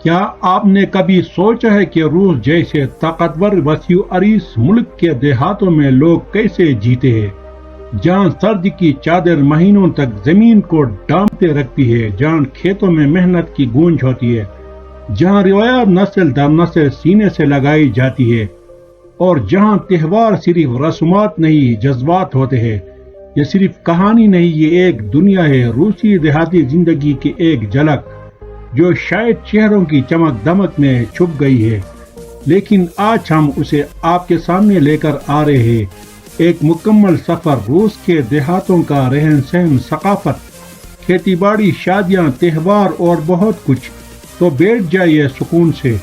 کیا آپ نے کبھی سوچا ہے کہ روس جیسے طاقتور وسیع عریض ملک کے دیہاتوں میں لوگ کیسے جیتے ہیں، جہاں سرد کی چادر مہینوں تک زمین کو ڈانپتے رکھتی ہے، جہاں کھیتوں میں محنت کی گونج ہوتی ہے، جہاں روایات نسل در نسل سینے سے لگائی جاتی ہے، اور جہاں تہوار صرف رسومات نہیں جذبات ہوتے ہیں۔ یہ صرف کہانی نہیں، یہ ایک دنیا ہے، روسی دیہاتی زندگی کی ایک جھلک جو شاید چہروں کی چمک دمک میں چھپ گئی ہے، لیکن آج ہم اسے آپ کے سامنے لے کر آ رہے ہیں۔ ایک مکمل سفر روس کے دیہاتوں کا، رہن سہن، ثقافت، کھیتی باڑی، شادیاں، تہوار اور بہت کچھ۔ تو بیٹھ جائیے سکون سے،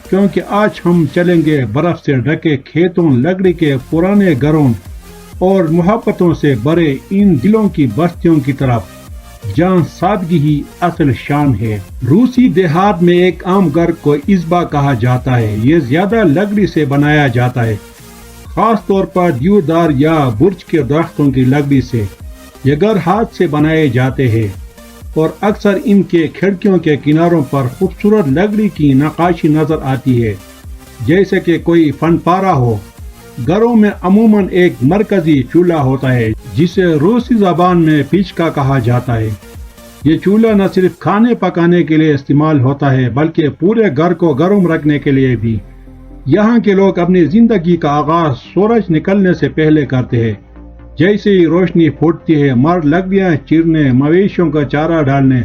کیونکہ آج ہم چلیں گے برف سے ڈھکے کھیتوں، لکڑی کے پرانے گھروں اور محبتوں سے بھرے ان دلوں کی بستیوں کی طرف، جہاں سادگی ہی اصل شان ہے۔ روسی دیہات میں ایک عام گھر کو عزبہ کہا جاتا ہے۔ یہ زیادہ لکڑی سے بنایا جاتا ہے، خاص طور پر دیودار یا برچ کے درختوں کی لکڑی سے۔ یہ گھر ہاتھ سے بنائے جاتے ہیں اور اکثر ان کے کھڑکیوں کے کناروں پر خوبصورت لکڑی کی نقاشی نظر آتی ہے، جیسے کہ کوئی فن پارہ ہو۔ گھروں میں عموماً ایک مرکزی چولہا ہوتا ہے جسے روسی زبان میں پیچکا کہا جاتا ہے۔ یہ چولہا نہ صرف کھانے پکانے کے لیے استعمال ہوتا ہے بلکہ پورے گھر کو گرم رکھنے کے لیے بھی۔ یہاں کے لوگ اپنی زندگی کا آغاز سورج نکلنے سے پہلے کرتے ہیں۔ جیسے ہی روشنی پھوٹتی ہے، مرد لکڑیاں چیرنے، مویشیوں کا چارہ ڈالنے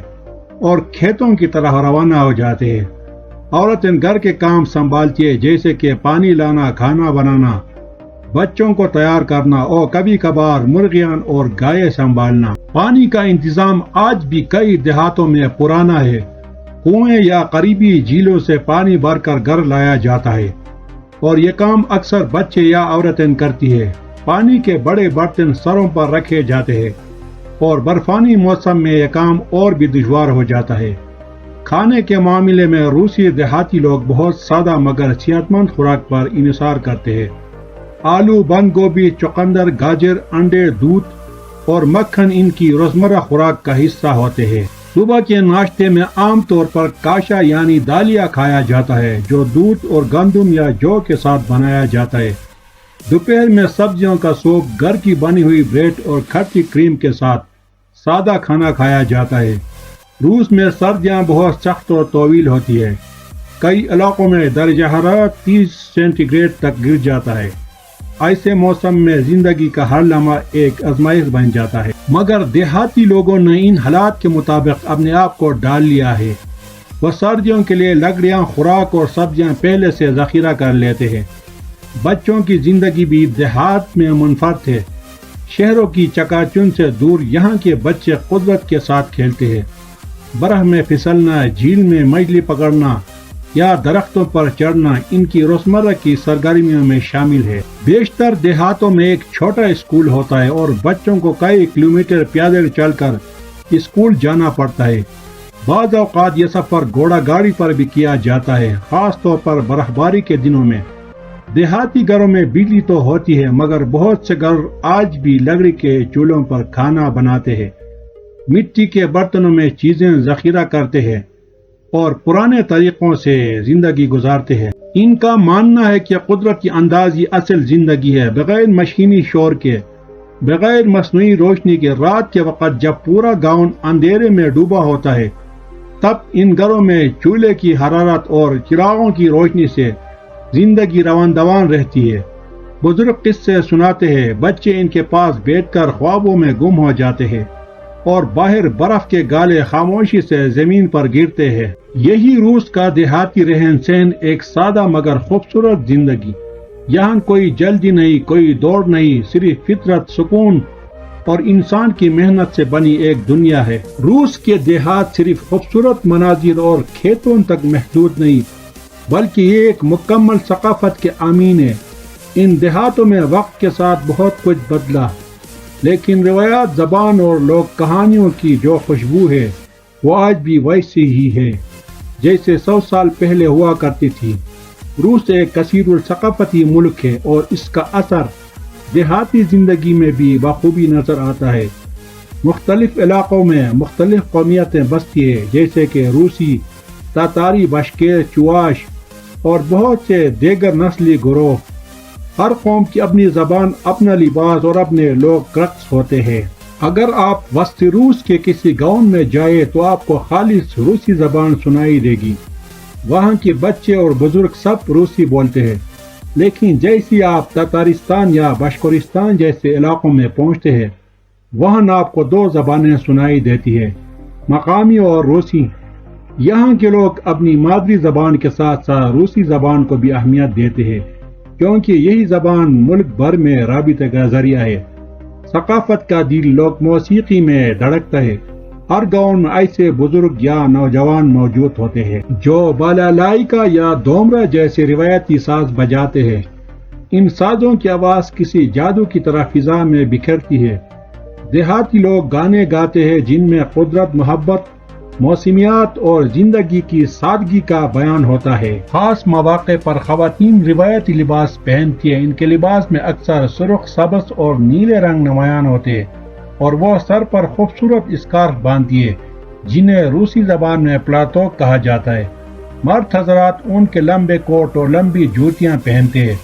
اور کھیتوں کی طرح روانہ ہو جاتے ہیں۔ عورتیں گھر کے کام سنبھالتی ہے، جیسے کہ پانی لانا، کھانا بنانا، بچوں کو تیار کرنا اور کبھی کبھار مرغیاں اور گائے سنبھالنا۔ پانی کا انتظام آج بھی کئی دیہاتوں میں پرانا ہے۔ کنویں یا قریبی جھیلوں سے پانی بھر کر گھر لایا جاتا ہے اور یہ کام اکثر بچے یا عورتیں کرتی ہے۔ پانی کے بڑے برتن سروں پر رکھے جاتے ہیں اور برفانی موسم میں یہ کام اور بھی دشوار ہو جاتا ہے۔ کھانے کے معاملے میں روسی دیہاتی لوگ بہت سادہ مگر صحت مند خوراک پر انحصار کرتے ہیں۔ آلو، بند گوبھی، چقندر، گاجر، انڈے، دودھ اور مکھن ان کی روزمرہ خوراک کا حصہ ہوتے ہیں۔ صبح کے ناشتے میں عام طور پر کاشا یعنی دالیا کھایا جاتا ہے، جو دودھ اور گندم یا جو کے ساتھ بنایا جاتا ہے۔ دوپہر میں سبزیوں کا سوپ، گھر کی بنی ہوئی بریڈ اور کھٹی کریم کے ساتھ سادہ کھانا کھایا جاتا ہے۔ روس میں سردیاں بہت سخت اور طویل ہوتی ہے۔ کئی علاقوں میں درجہ حرارت 30 سینٹی گریڈ تک گر جاتا ہے۔ ایسے موسم میں زندگی کا ہر لمحہ ایک آزمائش بن جاتا ہے، مگر دیہاتی لوگوں نے ان حالات کے مطابق اپنے آپ کو ڈال لیا ہے۔ وہ سردیوں کے لیے لکڑیاں، خوراک اور سبزیاں پہلے سے ذخیرہ کر لیتے ہیں۔ بچوں کی زندگی بھی دیہات میں منفرد ہے۔ شہروں کی چکا چوند سے دور یہاں کے بچے قدرت کے ساتھ کھیلتے ہیں۔ برف میں پھسلنا، جھیل میں مچھلی پکڑنا یا درختوں پر چڑھنا ان کی روزمرہ کی سرگرمیوں میں شامل ہے۔ بیشتر دیہاتوں میں ایک چھوٹا اسکول ہوتا ہے اور بچوں کو کئی کلومیٹر پیدل چل کر اسکول جانا پڑتا ہے۔ بعض اوقات یہ سفر گھوڑا گاڑی پر بھی کیا جاتا ہے، خاص طور پر برف باری کے دنوں میں۔ دیہاتی گھروں میں بجلی تو ہوتی ہے، مگر بہت سے گھر آج بھی لکڑی کے چولہوں پر کھانا بناتے ہیں، مٹی کے برتنوں میں چیزیں ذخیرہ کرتے ہیں اور پرانے طریقوں سے زندگی گزارتے ہیں۔ ان کا ماننا ہے کہ قدرت کی انداز ہی اصل زندگی ہے، بغیر مشینی شور کے، بغیر مصنوعی روشنی کے۔ رات کے وقت جب پورا گاؤں اندھیرے میں ڈوبا ہوتا ہے، تب ان گھروں میں چولہے کی حرارت اور چراغوں کی روشنی سے زندگی روان دوان رہتی ہے۔ بزرگ قصے سناتے ہیں، بچے ان کے پاس بیٹھ کر خوابوں میں گم ہو جاتے ہیں اور باہر برف کے گالے خاموشی سے زمین پر گرتے ہیں۔ یہی روس کا دیہاتی رہن سہن، ایک سادہ مگر خوبصورت زندگی۔ یہاں کوئی جلدی نہیں، کوئی دوڑ نہیں، صرف فطرت، سکون اور انسان کی محنت سے بنی ایک دنیا ہے۔ روس کے دیہات صرف خوبصورت مناظر اور کھیتوں تک محدود نہیں، بلکہ یہ ایک مکمل ثقافت کے امین ہے۔ ان دیہاتوں میں وقت کے ساتھ بہت کچھ بدلا، لیکن روایات، زبان اور لوک کہانیوں کی جو خوشبو ہے وہ آج بھی ویسی ہی ہے جیسے 100 سال پہلے ہوا کرتی تھی۔ روس ایک کثیر الثقافتی ملک ہے اور اس کا اثر دیہاتی زندگی میں بھی بخوبی نظر آتا ہے۔ مختلف علاقوں میں مختلف قومیتیں بستی ہیں، جیسے کہ روسی، تاتاری، بشکیر، چواش اور بہت سے دیگر نسلی گروہ. ہر قوم کی اپنی زبان، اپنا لباس اور اپنے لوگ رقص ہوتے ہیں. اگر آپ وسط روس کے کسی گاؤں میں جائیں تو آپ کو خالص روسی زبان سنائی دے گی. وہاں کے بچے اور بزرگ سب روسی بولتے ہیں، لیکن جیسے آپ تاتارستان یا بشکورستان جیسے علاقوں میں پہنچتے ہیں وہاں آپ کو دو زبانیں سنائی دیتی ہیں، مقامی اور روسی. یہاں کے لوگ اپنی مادری زبان کے ساتھ ساتھ روسی زبان کو بھی اہمیت دیتے ہیں کیونکہ یہی زبان ملک بھر میں رابطے کا ذریعہ ہے. ثقافت کا دل لوک موسیقی میں دھڑکتا ہے. ہر گاؤں میں ایسے بزرگ یا نوجوان موجود ہوتے ہیں جو بالالائکا یا دومرا جیسے روایتی ساز بجاتے ہیں. ان سازوں کی آواز کسی جادو کی طرح فضا میں بکھرتی ہے. دیہاتی لوگ گانے گاتے ہیں جن میں قدرت، محبت، موسمیات اور زندگی کی سادگی کا بیان ہوتا ہے. خاص مواقع پر خواتین روایتی لباس پہنتی ہیں. ان کے لباس میں اکثر سرخ، سبز اور نیلے رنگ نمایاں ہوتے ہیں اور وہ سر پر خوبصورت اسکارف باندھتی ہے جنہیں روسی زبان میں پلاتوک کہا جاتا ہے. مرد حضرات اون کے لمبے کوٹ اور لمبی جوتیاں پہنتے ہیں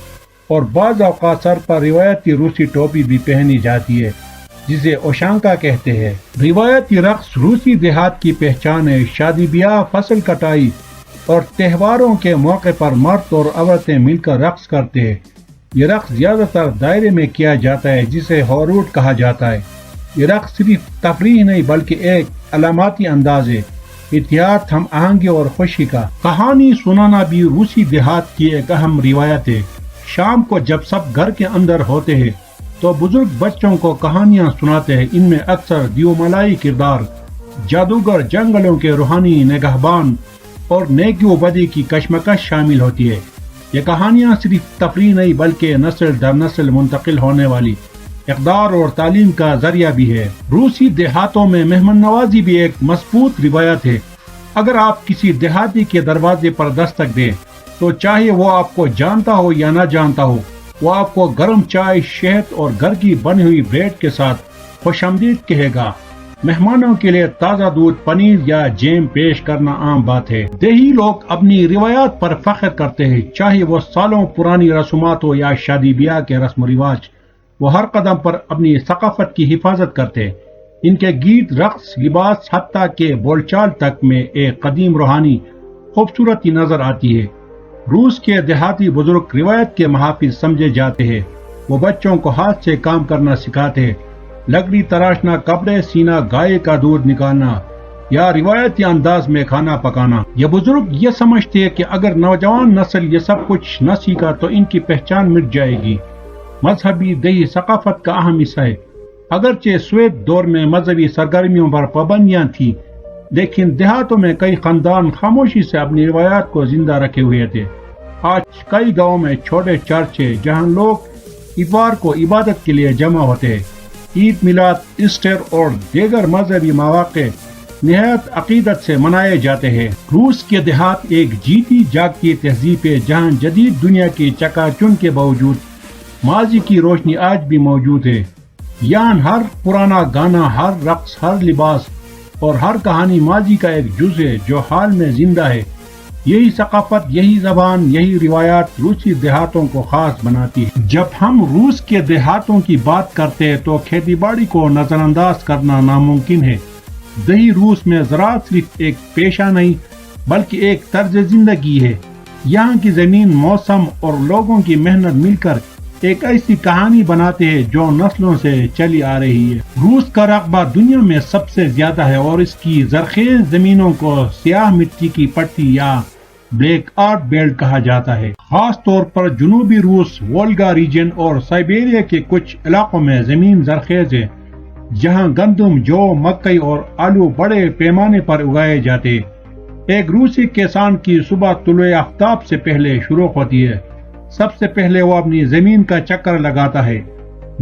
اور بعض اوقات سر پر روایتی روسی ٹوپی بھی پہنی جاتی ہے جسے اوشانکا کہتے ہیں. روایتی رقص روسی دیہات کی پہچان ہے. شادی بیاہ، فصل کٹائی اور تہواروں کے موقع پر مرد اور عورتیں مل کر رقص کرتے ہیں. یہ رقص زیادہ تر دائرے میں کیا جاتا ہے جسے ہوروٹ کہا جاتا ہے. یہ رقص صرف تفریح نہیں بلکہ ایک علاماتی انداز ہے، اتحاد، ہم آہنگی اور خوشی کا. کہانی سنانا بھی روسی دیہات کی ایک اہم روایت ہے. شام کو جب سب گھر کے اندر ہوتے ہیں تو بزرگ بچوں کو کہانیاں سناتے ہیں. ان میں اکثر دیوملائی کردار، جادوگر، جنگلوں کے روحانی نگہبان اور نیکی و بدی کی کشمکش شامل ہوتی ہے. یہ کہانیاں صرف تفریح نہیں بلکہ نسل در نسل منتقل ہونے والی اقدار اور تعلیم کا ذریعہ بھی ہے. روسی دیہاتوں میں مہمان نوازی بھی ایک مضبوط روایت ہے. اگر آپ کسی دیہاتی کے دروازے پر دستک دیں تو چاہے وہ آپ کو جانتا ہو یا نہ جانتا ہو وہ آپ کو گرم چائے، شہد اور گھر کی بنی ہوئی بریڈ کے ساتھ خوش آمدید کہے گا. مہمانوں کے لیے تازہ دودھ، پنیر یا جیم پیش کرنا عام بات ہے. دیہی لوگ اپنی روایات پر فخر کرتے ہیں، چاہے وہ سالوں پرانی رسومات ہو یا شادی بیاہ کے رسم و رواج. وہ ہر قدم پر اپنی ثقافت کی حفاظت کرتے ہیں. ان کے گیت، رقص، لباس، حتیٰ کہ بول چال تک میں ایک قدیم روحانی خوبصورتی نظر آتی ہے. روس کے دیہاتی بزرگ روایت کے محافظ سمجھے جاتے ہیں. وہ بچوں کو ہاتھ سے کام کرنا سکھاتے ہیں، لکڑی تراشنا، کپڑے سینا، گائے کا دودھ نکالنا یا روایتی انداز میں کھانا پکانا. یہ بزرگ یہ سمجھتے ہیں کہ اگر نوجوان نسل یہ سب کچھ نہ سیکھا تو ان کی پہچان مٹ جائے گی. مذہبی دیہی ثقافت کا اہم حصہ ہے. اگرچہ سوویت دور میں مذہبی سرگرمیوں پر پابندیاں تھیں لیکن دیہاتوں میں کئی خاندان خاموشی سے اپنی روایات کو زندہ رکھے ہوئے تھے. آج کئی گاؤں میں چھوٹے چرچ ہیں جہاں لوگ اتوار کو عبادت کے لیے جمع ہوتے ہیں. عید، میلاد، ایسٹر اور دیگر مذہبی مواقع نہایت عقیدت سے منائے جاتے ہیں. روس کے دیہات ایک جیتی جاگتی تہذیب ہے جہاں جدید دنیا کی چکا چوند کے باوجود ماضی کی روشنی آج بھی موجود ہے. یہاں ہر پرانا گانا، ہر رقص، ہر لباس اور ہر کہانی ماضی کا ایک جز ہے جو حال میں زندہ ہے. یہی ثقافت، یہی زبان، یہی روایات روسی دیہاتوں کو خاص بناتی ہے. جب ہم روس کے دیہاتوں کی بات کرتے ہیں تو کھیتی باڑی کو نظر انداز کرنا ناممکن ہے. دیہی روس میں زراعت صرف ایک پیشہ نہیں بلکہ ایک طرز زندگی ہے. یہاں کی زمین، موسم اور لوگوں کی محنت مل کر ایک ایسی کہانی بناتے ہیں جو نسلوں سے چلی آ رہی ہے. روس کا رقبہ دنیا میں سب سے زیادہ ہے اور اس کی زرخیز زمینوں کو سیاہ مٹی کی پٹی یا بلیک آرٹ بیلٹ کہا جاتا ہے. خاص طور پر جنوبی روس، وولگا ریجن اور سائبیریا کے کچھ علاقوں میں زمین زرخیز ہے جہاں گندم، جو، مکئی اور آلو بڑے پیمانے پر اگائے جاتے. ایک روسی کسان کی صبح طلوع آفتاب سے پہلے شروع ہوتی ہے. سب سے پہلے وہ اپنی زمین کا چکر لگاتا ہے،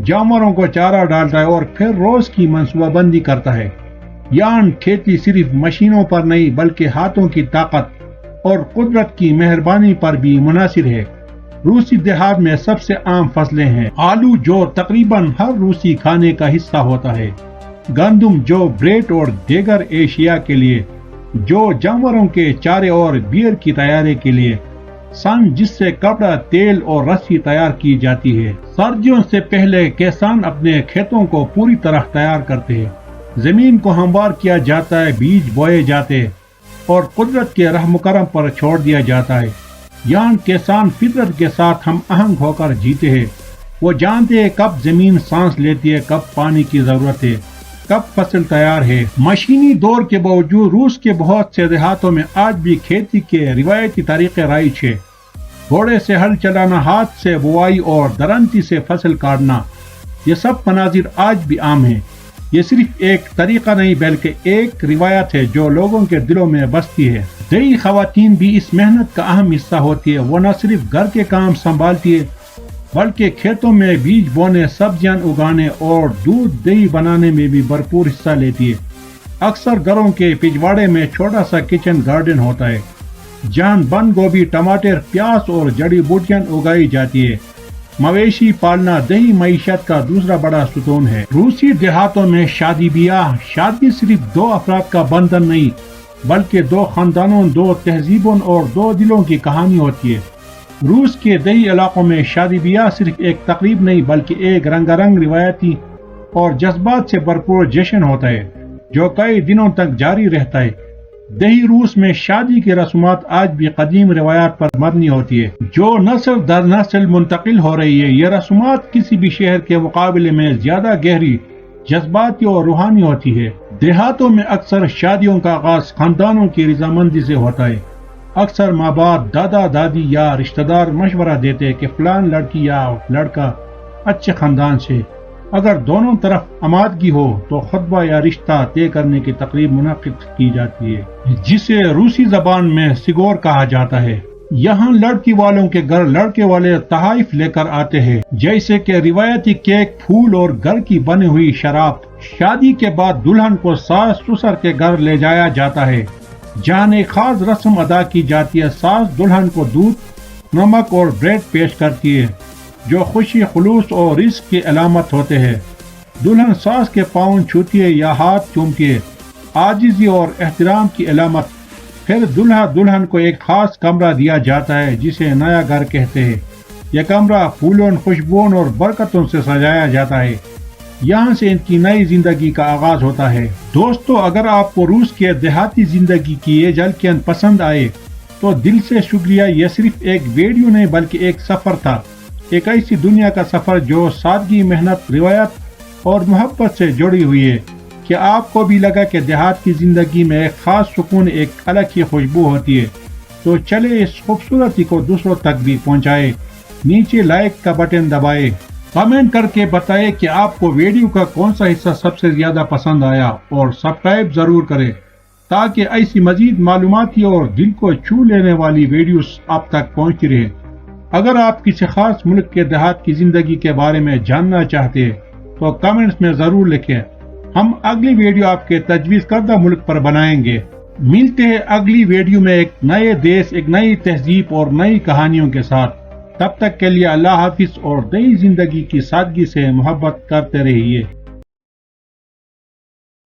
جانوروں کو چارہ ڈالتا ہے اور پھر روز کی منصوبہ بندی کرتا ہے. یہاں کھیتی صرف مشینوں پر نہیں بلکہ ہاتھوں کی طاقت اور قدرت کی مہربانی پر بھی منحصر ہے. روسی دیہات میں سب سے عام فصلیں ہیں آلو، جو تقریباً ہر روسی کھانے کا حصہ ہوتا ہے، گندم، جو بریڈ اور دیگر ایشیا کے لیے جو جانوروں کے چارے اور بیئر کی تیاری کے لیے سن جس سے کپڑا، تیل اور رسی تیار کی جاتی ہے۔ سردیوں سے پہلے کسان اپنے کھیتوں کو پوری طرح تیار کرتے ہیں، زمین کو ہموار کیا جاتا ہے، بیج بوئے جاتے ہیں اور قدرت کے رحم و کرم پر چھوڑ دیا جاتا ہے۔ یہاں کسان فطرت کے ساتھ ہم آہنگ ہو کر جیتے ہیں، وہ جانتے ہیں کب زمین سانس لیتی ہے، کب پانی کی ضرورت ہے، کب فصل تیار ہے۔ مشینی دور کے باوجود روس کے بہت سے دیہاتوں میں آج بھی کھیتی کے روایتی طریقے رائج ہے۔ گھوڑے سے ہل چلانا، ہاتھ سے بوائی اور درنتی سے فصل کاٹنا، یہ سب مناظر آج بھی عام ہیں۔ یہ صرف ایک طریقہ نہیں بلکہ ایک روایت ہے جو لوگوں کے دلوں میں بستی ہے۔ دیہی خواتین بھی اس محنت کا اہم حصہ ہوتی ہے، وہ نہ صرف گھر کے کام سنبھالتی ہے بلکہ کھیتوں میں بیج بونے، سبزیاں اگانے اور دودھ دہی بنانے میں بھی بھرپور حصہ لیتی ہے۔ اکثر گھروں کے پچھواڑے میں چھوٹا سا کچن گارڈن ہوتا ہے جہاں بند گوبھی، ٹماٹر، پیاز اور جڑی بوٹیاں اگائی جاتی ہے۔ مویشی پالنا دیہی معیشت کا دوسرا بڑا ستون ہے۔ روسی دیہاتوں میں شادی بیاہ، شادی صرف دو افراد کا بندھن نہیں بلکہ دو خاندانوں، دو تہذیبوں اور دو دلوں کی کہانی ہوتی ہے۔ روس کے دیہی علاقوں میں شادی بیاہ صرف ایک تقریب نہیں بلکہ ایک رنگا رنگ روایتی اور جذبات سے بھرپور جشن ہوتا ہے جو کئی دنوں تک جاری رہتا ہے۔ دیہی روس میں شادی کی رسومات آج بھی قدیم روایات پر مبنی ہوتی ہے جو نسل در نسل منتقل ہو رہی ہے۔ یہ رسومات کسی بھی شہر کے مقابلے میں زیادہ گہری، جذباتی اور روحانی ہوتی ہے۔ دیہاتوں میں اکثر شادیوں کا آغاز خاندانوں کی رضامندی سے ہوتا ہے۔ اکثر ماں باپ، دادا دادی یا رشتہ دار مشورہ دیتے کہ فلان لڑکی یا لڑکا اچھے خاندان سے، اگر دونوں طرف آمادگی ہو تو خطبہ یا رشتہ طے کرنے کی تقریب منعقد کی جاتی ہے جسے روسی زبان میں سگور کہا جاتا ہے۔ یہاں لڑکی والوں کے گھر لڑکے والے تحائف لے کر آتے ہیں جیسے کہ روایتی کیک، پھول اور گھر کی بنی ہوئی شراب۔ شادی کے بعد دلہن کو ساس سسر کے گھر لے جایا جاتا ہے جہاں ایک خاص رسم ادا کی جاتی ہے۔ ساس دلہن کو دودھ، نمک اور بریڈ پیش کرتی ہے جو خوشی، خلوص اور رزق کی علامت ہوتے ہیں۔ دلہن ساس کے پاؤں چھوتی ہے یا ہاتھ چومتی ہے، عاجزی اور احترام کی علامت۔ پھر دلہا دلہن کو ایک خاص کمرہ دیا جاتا ہے جسے نیا گھر کہتے ہیں۔ یہ کمرہ پھولوں، خوشبوؤں اور برکتوں سے سجایا جاتا ہے، یہاں سے ان کی نئی زندگی کا آغاز ہوتا ہے۔ دوستو، اگر آپ کو روس کے دیہاتی زندگی کی یہ جھلکیاں پسند آئے تو دل سے شکریہ۔ یہ صرف ایک ویڈیو نہیں بلکہ ایک سفر تھا، ایک ایسی دنیا کا سفر جو سادگی، محنت، روایت اور محبت سے جڑی ہوئی ہے۔ کیا آپ کو بھی لگا کہ دیہات کی زندگی میں ایک خاص سکون، ایک الگ ہی خوشبو ہوتی ہے؟ تو چلے اس خوبصورتی کو دوسروں تک بھی پہنچائے۔ نیچے لائک کا بٹن دبائے، کمنٹ کر کے بتائے کہ آپ کو ویڈیو کا کون سا حصہ سب سے زیادہ پسند آیا، اور سبسکرائب ضرور کریں تاکہ ایسی مزید معلوماتی اور دل کو چھو لینے والی ویڈیوز آپ تک پہنچتی رہے۔ اگر آپ کسی خاص ملک کے دیہات کی زندگی کے بارے میں جاننا چاہتے ہیں تو کمنٹس میں ضرور لکھیں، ہم اگلی ویڈیو آپ کے تجویز کردہ ملک پر بنائیں گے۔ ملتے ہیں اگلی ویڈیو میں ایک نئے دیش، ایک نئی تہذیب اور نئی کہانیوں کے ساتھ۔ تب تک کے لیے اللہ حافظ اور نئی زندگی کی سادگی سے محبت کرتے رہیے۔